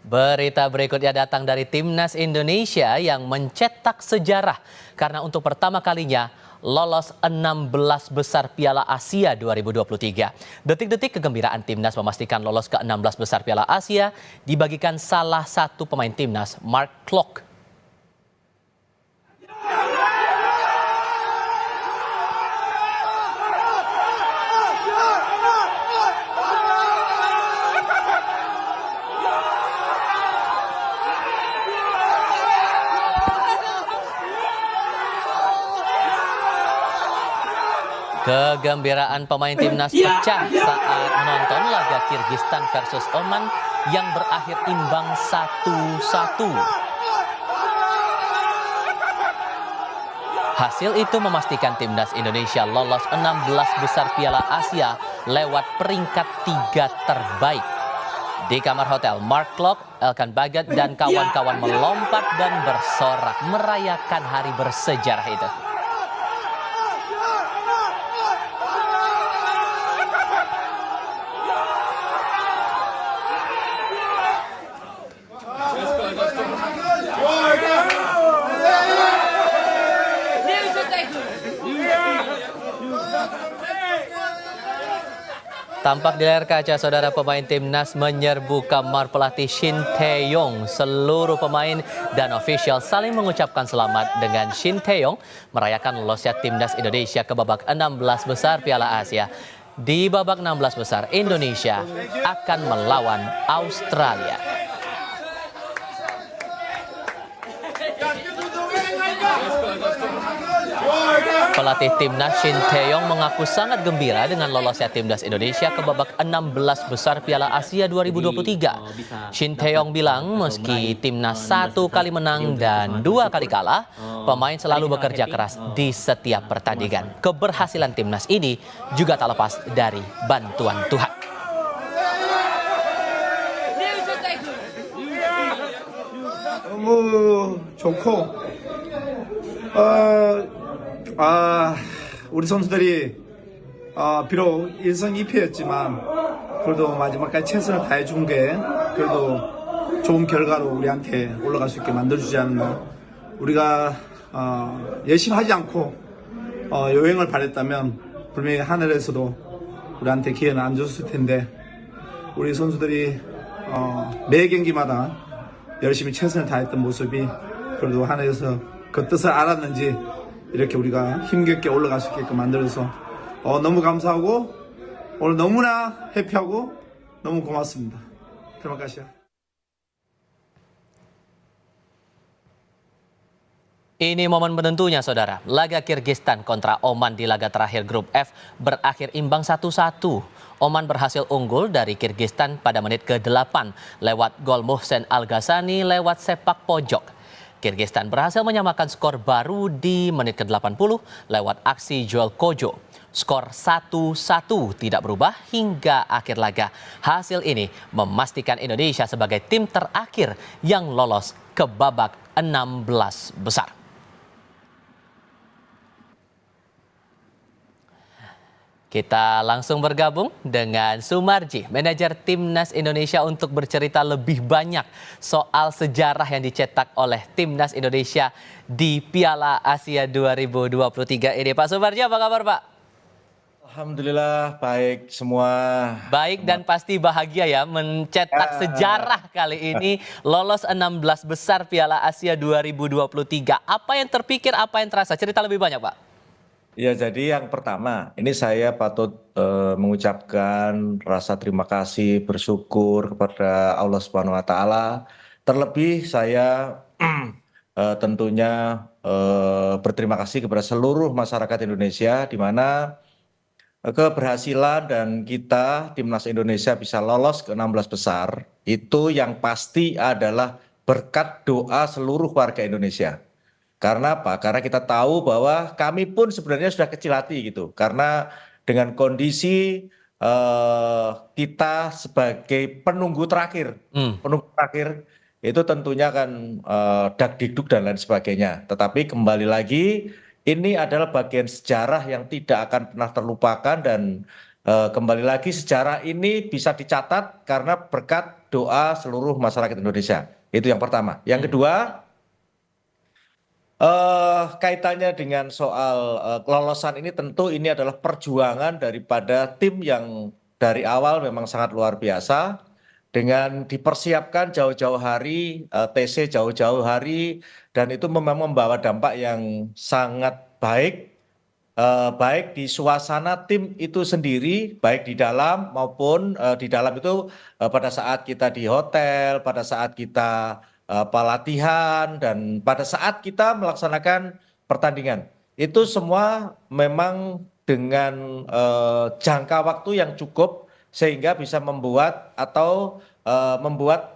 Berita berikutnya datang dari Timnas Indonesia yang mencetak sejarah karena untuk pertama kalinya lolos 16 besar Piala Asia 2023. Detik-detik kegembiraan Timnas memastikan lolos ke 16 besar Piala Asia dibagikan salah satu pemain Timnas, Mark Klok. Kegembiraan pemain Timnas pecah saat menonton laga Kirgistan versus Oman yang berakhir imbang 1-1. Hasil itu memastikan Timnas Indonesia lolos 16 besar Piala Asia lewat peringkat 3 terbaik. Di kamar hotel, Mark Klok, Elkan Baget, dan kawan-kawan melompat dan bersorak merayakan hari bersejarah itu. Tampak di layar kaca, saudara, pemain Timnas menyerbu kamar pelatih Shin Tae-yong. Seluruh pemain dan ofisial saling mengucapkan selamat dengan Shin Tae-yong merayakan lolosnya Timnas Indonesia ke babak 16 besar Piala Asia. Di babak 16 besar, Indonesia akan melawan Australia. Pelatih Timnas Shin Tae-yong mengaku sangat gembira dengan lolosnya Timnas Indonesia ke babak 16 besar Piala Asia 2023. Shin Tae-yong bilang meski Timnas 1 kali menang dan 2 kali kalah, pemain selalu bekerja keras di setiap pertandingan. Keberhasilan Timnas ini juga tak lepas dari bantuan Tuhan. 너무 좋고 우리 선수들이 비록 1승 2패였지만 그래도 마지막까지 최선을 다해준 게 그래도 좋은 결과로 우리한테 올라갈 수 있게 만들어주지 않나. 우리가 열심히 하지 않고 요행을 바랬다면 분명히 하늘에서도 우리한테 기회는 안 줬을 텐데 우리 선수들이 매 경기마다 열심히 최선을 다했던 모습이 그래도 하늘에서 그 뜻을 알았는지 이렇게 우리가 힘겹게 올라갈 수 있게끔 만들어서 너무 감사하고 오늘 너무나 해피하고 너무 고맙습니다. Terima kasih. Ini momen penentunya, saudara. Laga Kirgistan kontra Oman di laga terakhir grup F berakhir imbang 1-1. Oman berhasil unggul dari Kirgistan pada menit ke-8 lewat gol Mohsen Al-Ghassani lewat sepak pojok. Kirgistan berhasil menyamakan skor baru di menit ke-80 lewat aksi Joel Kojo. Skor 1-1 tidak berubah hingga akhir laga. Hasil ini memastikan Indonesia sebagai tim terakhir yang lolos ke babak 16 besar. Kita langsung bergabung dengan Sumarji, manajer Timnas Indonesia, untuk bercerita lebih banyak soal sejarah yang dicetak oleh Timnas Indonesia di Piala Asia 2023 ini. Pak Sumarji, apa kabar, Pak? Alhamdulillah baik semua. Baik dan pasti bahagia ya mencetak sejarah kali ini lolos 16 besar Piala Asia 2023. Apa yang terpikir, apa yang terasa? Cerita lebih banyak, Pak. Ya, jadi yang pertama, ini saya patut mengucapkan rasa terima kasih, bersyukur kepada Allah Subhanahu wa Ta'ala. Terlebih saya tentunya berterima kasih kepada seluruh masyarakat Indonesia, di mana keberhasilan dan kita Timnas Indonesia bisa lolos ke 16 besar itu yang pasti adalah berkat doa seluruh warga Indonesia. Karena apa? Karena kita tahu bahwa kami pun sebenarnya sudah kecil hati gitu. Karena dengan kondisi kita sebagai penunggu terakhir itu tentunya kan dagdikduk dan lain sebagainya. Tetapi kembali lagi, ini adalah bagian sejarah yang tidak akan pernah terlupakan, dan kembali lagi sejarah ini bisa dicatat karena berkat doa seluruh masyarakat Indonesia. Itu yang pertama. Yang kedua, kaitannya dengan soal kelolosan ini tentu ini adalah perjuangan daripada tim yang dari awal memang sangat luar biasa dengan dipersiapkan jauh-jauh hari, TC jauh-jauh hari, dan itu memang membawa dampak yang sangat baik, baik di suasana tim itu sendiri, baik di dalam maupun di dalam itu pada saat kita di hotel, pada saat kita pelatihan, dan pada saat kita melaksanakan pertandingan. Itu semua memang dengan jangka waktu yang cukup sehingga bisa membuat atau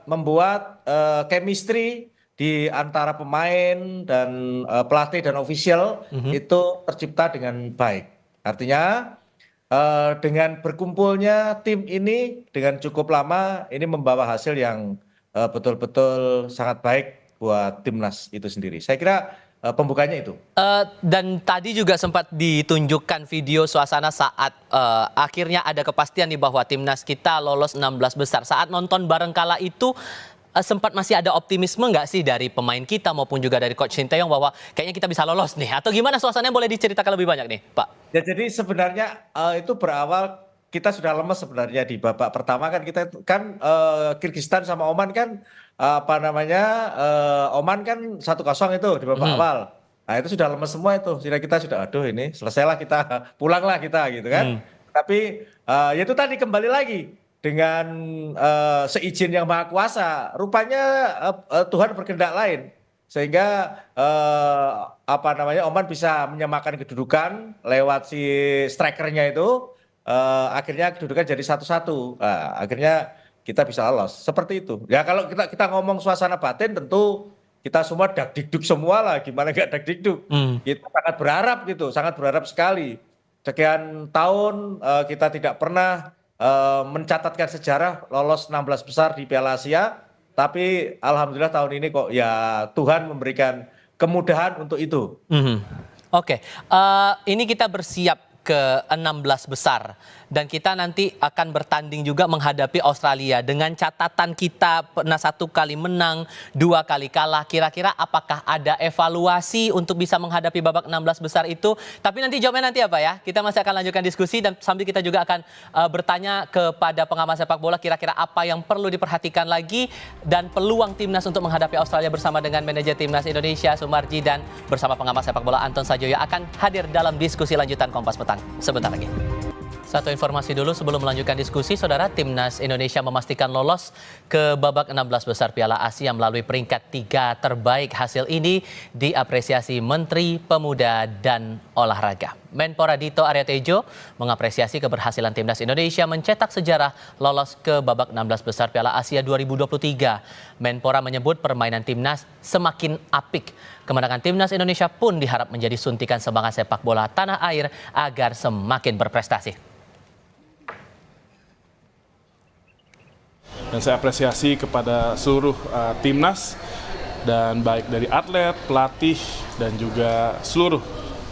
membuat chemistry di antara pemain dan pelatih dan ofisial itu tercipta dengan baik. Artinya dengan berkumpulnya tim ini dengan cukup lama ini membawa hasil yang betul-betul sangat baik buat timnas itu sendiri. Saya kira pembukanya itu. Dan tadi juga sempat ditunjukkan video suasana saat akhirnya ada kepastian nih bahwa timnas kita lolos 16 besar. Saat nonton bareng kala itu sempat masih ada optimisme nggak sih dari pemain kita maupun juga dari Coach Sinteyong bahwa kayaknya kita bisa lolos nih? Atau gimana suasananya, boleh diceritakan lebih banyak nih, Pak? Ya, jadi sebenarnya itu berawal kita sudah lemes sebenarnya di babak pertama kan kita kan Kirgistan sama Oman kan apa namanya Oman kan 1-0 itu di babak awal. Nah itu sudah lemes semua itu. Sudah kita sudah aduh ini selesailah kita pulanglah kita gitu kan. Tapi ya itu tadi kembali lagi dengan seizin yang maha kuasa. Rupanya Tuhan berkehendak lain sehingga apa namanya Oman bisa menyamakan kedudukan lewat si strikernya itu. Akhirnya kedudukan jadi 1-1. Akhirnya kita bisa lolos seperti itu. Ya kalau kita ngomong suasana batin tentu kita semua dak-dikduk semua lah, gimana nggak dak-dikduk. Kita sangat berharap gitu, sangat berharap sekali. Sekian tahun kita tidak pernah mencatatkan sejarah lolos 16 besar di Piala Asia, tapi alhamdulillah tahun ini kok ya Tuhan memberikan kemudahan untuk itu. Oke, ini kita bersiap ke 16 besar dan kita nanti akan bertanding juga menghadapi Australia. Dengan catatan kita pernah 1 kali menang, 2 kali kalah, kira-kira apakah ada evaluasi untuk bisa menghadapi babak 16 besar itu? Tapi nanti jawabnya nanti apa ya? Kita masih akan lanjutkan diskusi dan sambil kita juga akan bertanya kepada pengamat sepak bola kira-kira apa yang perlu diperhatikan lagi dan peluang timnas untuk menghadapi Australia bersama dengan manajer timnas Indonesia Sumarji dan bersama pengamat sepak bola Anton Sanjoyo akan hadir dalam diskusi lanjutan Kompas Petang sebentar lagi. Satu informasi dulu sebelum melanjutkan diskusi, Saudara. Timnas Indonesia memastikan lolos ke babak 16 besar Piala Asia melalui peringkat 3 terbaik. Hasil ini diapresiasi Menteri Pemuda dan Olahraga. Menpora Dito Arya Tejo mengapresiasi keberhasilan Timnas Indonesia mencetak sejarah lolos ke babak 16 besar Piala Asia 2023. Menpora menyebut permainan Timnas semakin apik. Kemenangan Timnas Indonesia pun diharap menjadi suntikan semangat sepak bola tanah air agar semakin berprestasi. Dan saya apresiasi kepada seluruh timnas dan baik dari atlet, pelatih dan juga seluruh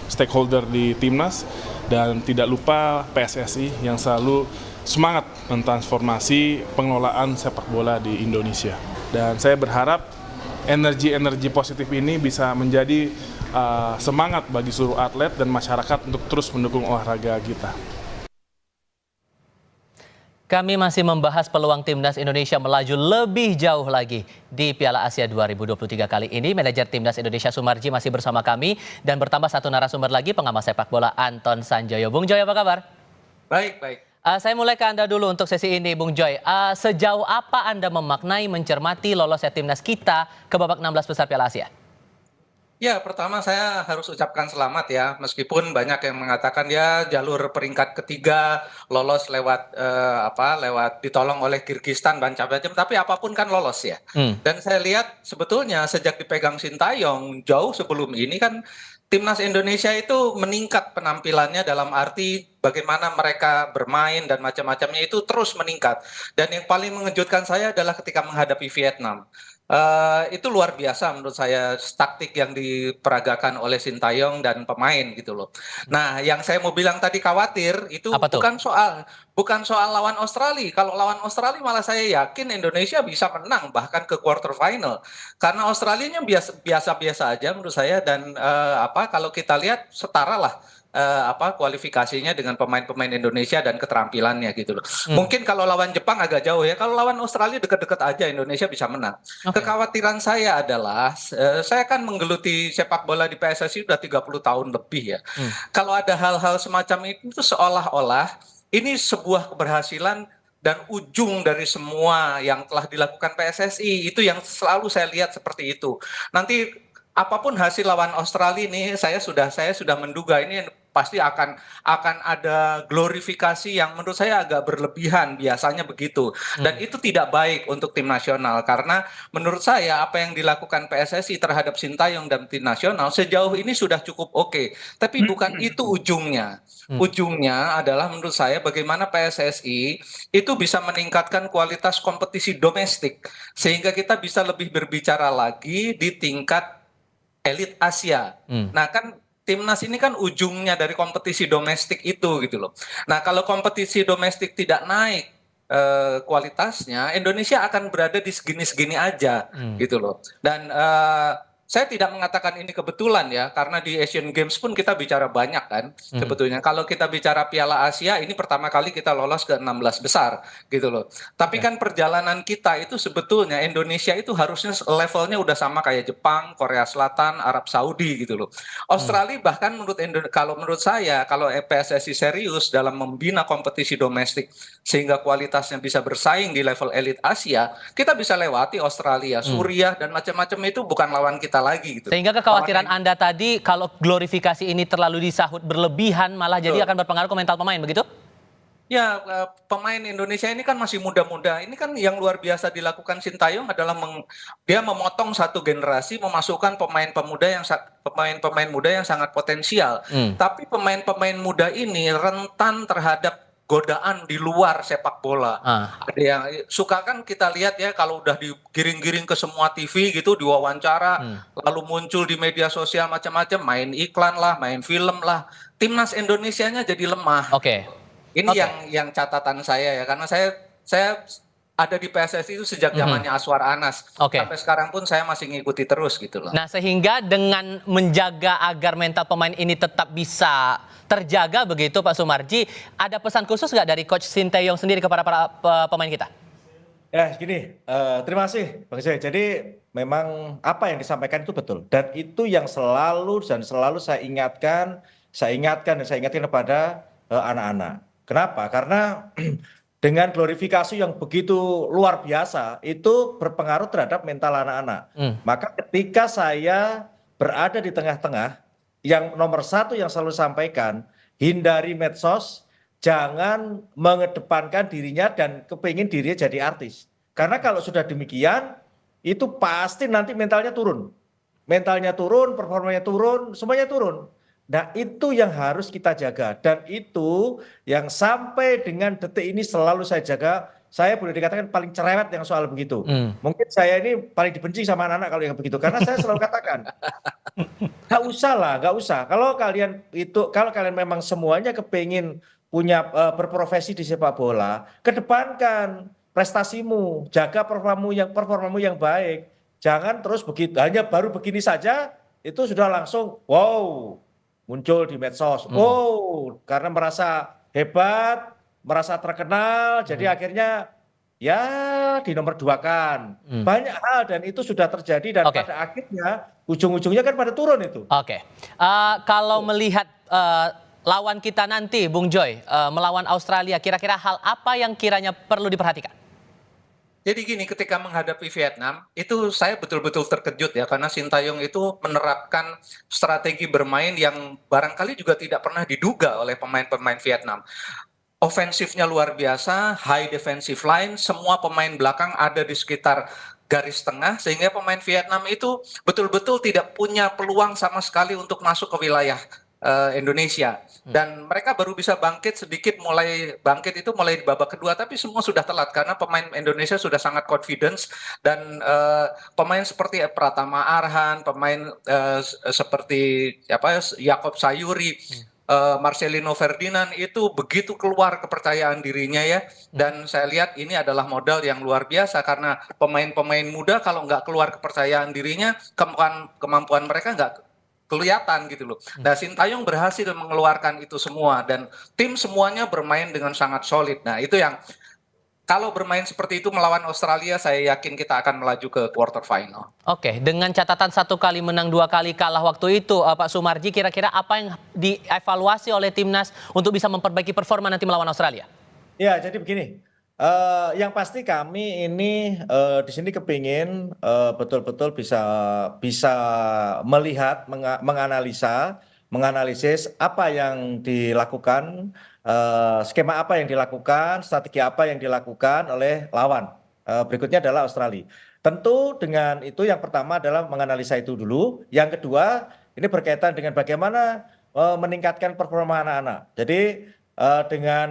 stakeholder di timnas dan tidak lupa PSSI yang selalu semangat mentransformasi pengelolaan sepak bola di Indonesia. Dan saya berharap energi-energi positif ini bisa menjadi semangat bagi seluruh atlet dan masyarakat untuk terus mendukung olahraga kita. Kami masih membahas peluang Timnas Indonesia melaju lebih jauh lagi di Piala Asia 2023 kali ini. Manajer Timnas Indonesia Sumarji masih bersama kami dan bertambah satu narasumber lagi, pengamat sepak bola Anton Sanjoyo. Bung Joy, apa kabar? Baik. Saya mulai ke Anda dulu untuk sesi ini, Bung Joy. Sejauh apa Anda memaknai, mencermati lolosnya Timnas kita ke babak 16 besar Piala Asia? Ya, pertama saya harus ucapkan selamat ya, meskipun banyak yang mengatakan ya jalur peringkat ketiga lolos lewat lewat ditolong oleh Kirgistan dan macam-macam, tapi apapun kan lolos ya. Dan saya lihat sebetulnya sejak dipegang Sintayong jauh sebelum ini kan Timnas Indonesia itu meningkat penampilannya dalam arti bagaimana mereka bermain dan macam-macamnya itu terus meningkat. Dan yang paling mengejutkan saya adalah ketika menghadapi Vietnam. Itu luar biasa menurut saya taktik yang diperagakan oleh Sintayong dan pemain gitu loh. Nah, yang saya mau bilang tadi khawatir itu Apa tuh? bukan soal lawan Australia. Kalau lawan Australia malah saya yakin Indonesia bisa menang bahkan ke quarter final. Karena Australianya biasa-biasa aja menurut saya dan kalau kita lihat setara lah kualifikasinya dengan pemain-pemain Indonesia dan keterampilannya gitu loh. Hmm, Mungkin kalau lawan Jepang agak jauh ya. Kalau lawan Australia deket-deket aja Indonesia bisa menang. oke. Kekhawatiran saya adalah saya kan menggeluti sepak bola di PSSI udah 30 tahun lebih ya. Hmm. Kalau ada hal-hal semacam itu seolah-olah ini sebuah keberhasilan dan ujung dari semua yang telah dilakukan PSSI. Itu yang selalu saya lihat seperti itu. Nanti apapun hasil lawan Australia ini saya sudah menduga ini pasti akan ada glorifikasi yang menurut saya agak berlebihan biasanya begitu dan itu tidak baik untuk tim nasional karena menurut saya apa yang dilakukan PSSI terhadap Sintayong dan tim nasional sejauh ini sudah cukup oke tapi bukan itu ujungnya. Ujungnya adalah menurut saya bagaimana PSSI itu bisa meningkatkan kualitas kompetisi domestik sehingga kita bisa lebih berbicara lagi di tingkat elit Asia. Hmm. Nah kan timnas ini kan ujungnya dari kompetisi domestik itu gitu loh. Nah kalau kompetisi domestik tidak naik kualitasnya, Indonesia akan berada di segini-segini aja gitu loh. Dan saya tidak mengatakan ini kebetulan ya, karena di Asian Games pun kita bicara banyak kan sebetulnya. Kalau kita bicara Piala Asia, ini pertama kali kita lolos ke 16 besar gitu loh. Tapi kan perjalanan kita itu sebetulnya Indonesia itu harusnya levelnya udah sama kayak Jepang, Korea Selatan, Arab Saudi gitu loh. Australia bahkan kalau menurut saya kalau PSSI serius dalam membina kompetisi domestik sehingga kualitasnya bisa bersaing di level elit Asia, kita bisa lewati Australia, Suriah dan macam-macam itu bukan lawan kita lagi gitu. Sehingga kekhawatiran Anda tadi kalau glorifikasi ini terlalu disahut berlebihan malah jadi akan berpengaruh ke mental pemain, begitu? Ya, pemain Indonesia ini kan masih muda-muda. Ini kan yang luar biasa dilakukan Sintayong adalah dia memotong satu generasi, memasukkan pemain-pemain muda yang sangat potensial. Tapi pemain-pemain muda ini rentan terhadap godaan di luar sepak bola. Ada yang suka kan kita lihat ya kalau udah digiring-giring ke semua TV gitu, diwawancara, lalu muncul di media sosial macam-macam, main iklan lah, main film lah. Timnas Indonesianya jadi lemah. Oke. Ini yang catatan saya ya, karena saya ada di PSSI itu sejak zamannya Aswar Anas. Oke. Sampai sekarang pun saya masih ngikuti terus gitu loh. Nah, sehingga dengan menjaga agar mental pemain ini tetap bisa terjaga begitu Pak Sumarji, ada pesan khusus nggak dari Coach Sintayong sendiri kepada para pemain kita? Ya, gini, terima kasih Bang Zai. Jadi memang apa yang disampaikan itu betul. Dan itu yang selalu saya ingatkan kepada anak-anak. Kenapa? Karena dengan glorifikasi yang begitu luar biasa, itu berpengaruh terhadap mental anak-anak. Maka ketika saya berada di tengah-tengah, yang nomor satu yang selalu sampaikan, hindari medsos, jangan mengedepankan dirinya dan kepingin dirinya jadi artis. Karena kalau sudah demikian, itu pasti nanti mentalnya turun. Mentalnya turun, performanya turun, semuanya turun. Nah itu yang harus kita jaga. Dan itu yang sampai dengan detik ini selalu saya jaga. Saya boleh dikatakan paling cerewet yang soal begitu. Mungkin saya ini paling dibenci sama anak-anak kalau yang begitu. Karena saya selalu katakan, gak usah lah, gak usah. Kalau kalian memang semuanya kepingin punya berprofesi di sepak bola, kedepankan prestasimu, jaga performamu yang baik. Jangan terus begitu, hanya baru begini saja itu sudah langsung wow muncul di medsos. Oh, karena merasa hebat, merasa terkenal, jadi akhirnya ya dinomor duakan. Banyak hal dan itu sudah terjadi dan pada akhirnya ujung-ujungnya kan pada turun itu. Oke. Kalau melihat lawan kita nanti, Bung Joy, melawan Australia, kira-kira hal apa yang kiranya perlu diperhatikan? Jadi gini, ketika menghadapi Vietnam, itu saya betul-betul terkejut ya, karena Sintayong itu menerapkan strategi bermain yang barangkali juga tidak pernah diduga oleh pemain-pemain Vietnam. Ofensifnya luar biasa, high defensive line, semua pemain belakang ada di sekitar garis tengah, sehingga pemain Vietnam itu betul-betul tidak punya peluang sama sekali untuk masuk ke wilayah Indonesia. Dan mereka baru bisa bangkit sedikit, mulai bangkit itu mulai di babak kedua, tapi semua sudah telat karena pemain Indonesia sudah sangat confidence dan pemain seperti Pratama Arhan, pemain seperti Yakob Sayuri, Marcelino Ferdinand itu begitu keluar kepercayaan dirinya ya, dan saya lihat ini adalah modal yang luar biasa karena pemain-pemain muda kalau nggak keluar kepercayaan dirinya, kemampuan mereka nggak kelihatan gitu loh. Nah, Sintayong berhasil mengeluarkan itu semua dan tim semuanya bermain dengan sangat solid. Nah, itu yang kalau bermain seperti itu melawan Australia, saya yakin kita akan melaju ke quarter final. Oke, dengan catatan 1 kali menang 2 kali kalah waktu itu, Pak Sumarji, kira-kira apa yang dievaluasi oleh timnas untuk bisa memperbaiki performa nanti melawan Australia? Ya, jadi begini, yang pasti kami ini di sini kepingin betul-betul bisa melihat, menganalisis apa yang dilakukan, skema apa yang dilakukan, strategi apa yang dilakukan oleh lawan. Berikutnya adalah Australia. Tentu dengan itu yang pertama adalah menganalisa itu dulu. Yang kedua, ini berkaitan dengan bagaimana meningkatkan performa anak-anak. Jadi dengan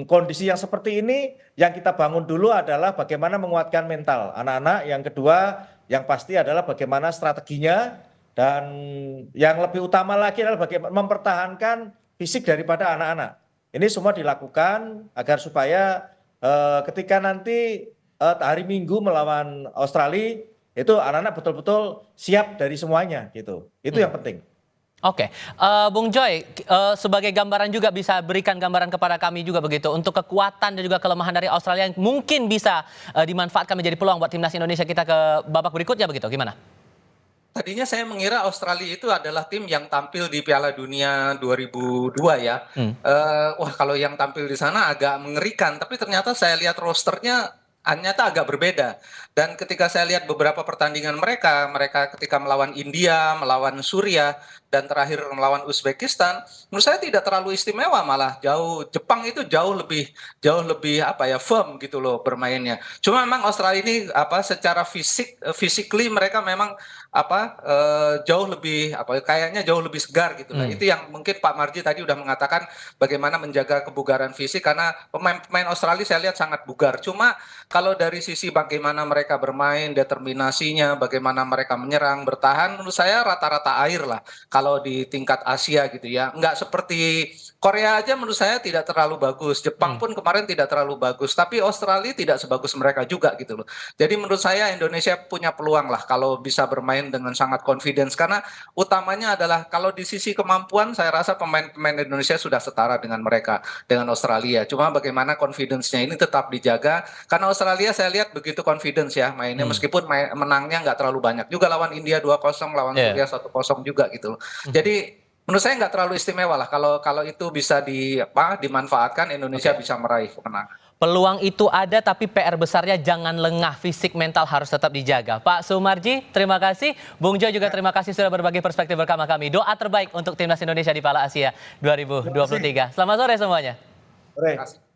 kondisi yang seperti ini, yang kita bangun dulu adalah bagaimana menguatkan mental anak-anak. Yang kedua, yang pasti adalah bagaimana strateginya, dan yang lebih utama lagi adalah bagaimana mempertahankan fisik daripada anak-anak. Ini semua dilakukan agar supaya ketika nanti hari Minggu melawan Australia, itu anak-anak betul-betul siap dari semuanya gitu. Itu yang penting. Oke, Bung Joy, sebagai gambaran juga bisa berikan gambaran kepada kami juga begitu untuk kekuatan dan juga kelemahan dari Australia yang mungkin bisa dimanfaatkan menjadi peluang buat timnas Indonesia kita ke babak berikutnya begitu, gimana? Tadinya saya mengira Australia itu adalah tim yang tampil di Piala Dunia 2002 ya. Wah, kalau yang tampil di sana agak mengerikan, tapi ternyata saya lihat rosternya ternyata agak berbeda. Dan ketika saya lihat beberapa pertandingan mereka ketika melawan India, melawan Suriah, dan terakhir melawan Uzbekistan, menurut saya tidak terlalu istimewa, malah Jepang itu jauh lebih firm gitu loh bermainnya. Cuma memang Australia ini secara physically mereka memang kayaknya jauh lebih segar gitu lah. Itu yang mungkin Pak Marji tadi udah mengatakan bagaimana menjaga kebugaran fisik karena pemain Australia saya lihat sangat bugar. Cuma kalau dari sisi bagaimana mereka bermain, determinasinya, bagaimana mereka menyerang, bertahan, menurut saya rata-rata air lah kalau di tingkat Asia gitu ya. Nggak seperti Korea aja menurut saya tidak terlalu bagus. Jepang pun kemarin tidak terlalu bagus. Tapi Australia tidak sebagus mereka juga gitu loh. Jadi menurut saya Indonesia punya peluang lah kalau bisa bermain dengan sangat confidence. Karena utamanya adalah kalau di sisi kemampuan saya rasa pemain-pemain Indonesia sudah setara dengan mereka, dengan Australia. Cuma bagaimana confidence-nya ini tetap dijaga. Karena Australia saya lihat begitu confidence ya mainnya. Meskipun menangnya nggak terlalu banyak. Juga lawan India 2-0, lawan Suriah 1-0 juga gitu loh. Jadi menurut saya nggak terlalu istimewa lah kalau itu bisa dimanfaatkan, Indonesia bisa meraih kemenangan. Peluang itu ada tapi PR besarnya jangan lengah, fisik mental harus tetap dijaga. Pak Sumarji, terima kasih. Bung Joy juga terima kasih sudah berbagi perspektif bersama kami. Doa terbaik untuk timnas Indonesia di Piala Asia 2023. Selamat sore semuanya. Sore.